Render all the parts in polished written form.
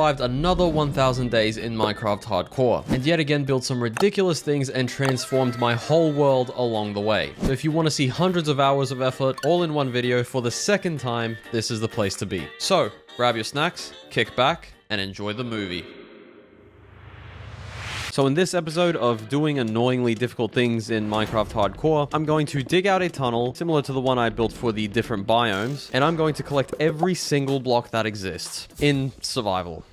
Survived another 1000 days in Minecraft Hardcore, and yet again built some ridiculous things and transformed my whole world along the way. So if you want to see hundreds of hours of effort all in one video for the second time, this is the place to be. So grab your snacks, kick back, and enjoy the movie. So in this episode of doing annoyingly difficult things in Minecraft Hardcore, I'm going to dig out a tunnel similar to the one I built for the different biomes, and I'm going to collect every single block that exists in survival.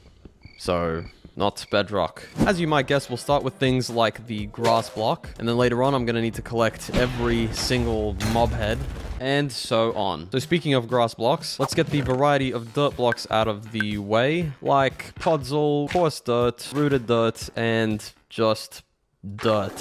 So, not bedrock. As you might guess, we'll start with things like the grass block, and then later on I'm going to need to collect every single mob head, and so on. So speaking of grass blocks, let's get the variety of dirt blocks out of the way, like podzol, coarse dirt, rooted dirt, and just dirt.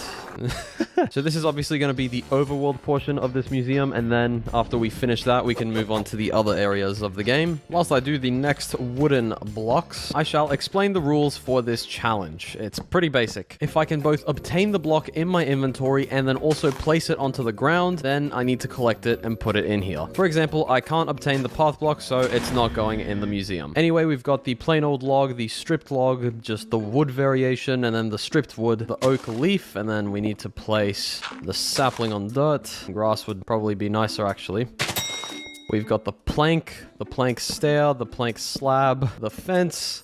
So this is obviously going to be the overworld portion of this museum, and then after we finish that, we can move on to the other areas of the game. Whilst I do the next wooden blocks, I shall explain the rules for this challenge. It's pretty basic. If I can both obtain the block in my inventory and then also place it onto the ground, then I need to collect it and put it in here. For example, I can't obtain the path block, so it's not going in the museum. Anyway, we've got the plain old log, the stripped log, just the wood variation, and then the stripped wood, the oak leaf, and then we need to place the sapling on dirt. Grass would probably be nicer, actually. We've got the plank stair, the plank slab, the fence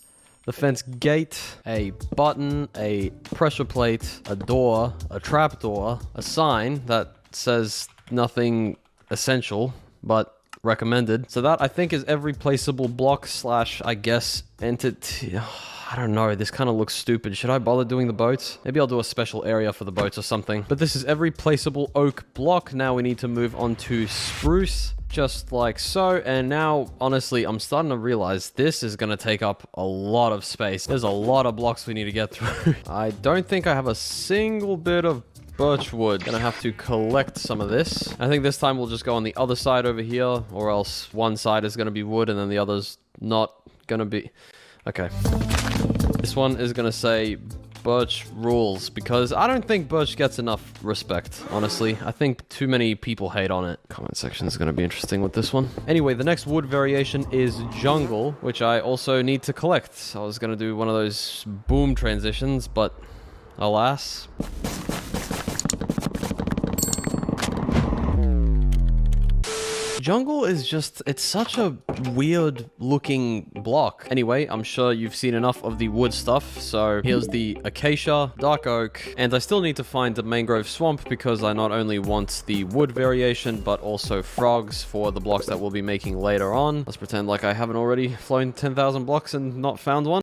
gate, a button, a pressure plate, a door, a trap door, a sign that says nothing essential, but recommended. So that, I think, is every placeable block slash, I guess, entity. I don't know, this kind of looks stupid. Should I bother doing the boats? Maybe I'll do a special area for the boats or something. But this is every placeable oak block. Now we need to move on to spruce, just like so. And now, honestly, I'm starting to realize this is going to take up a lot of space. There's a lot of blocks we need to get through. I don't think I have a single bit of birch wood. Gonna have to collect some of this. I think this time we'll just go on the other side over here, or else one side is going to be wood and then the other's not going to be... Okay. This one is going to say birch rules, because I don't think birch gets enough respect, honestly. I think too many people hate on it. Comment section is going to be interesting with this one. Anyway, the next wood variation is jungle, which I also need to collect. I was going to do one of those boom transitions, but alas... Jungle is just, it's such a weird looking block. Anyway, I'm sure you've seen enough of the wood stuff, so here's the acacia, dark oak, and I still need to find the mangrove swamp because I not only want the wood variation, but also frogs for the blocks that we'll be making later on. Let's pretend like I haven't already flown 10,000 blocks and not found one.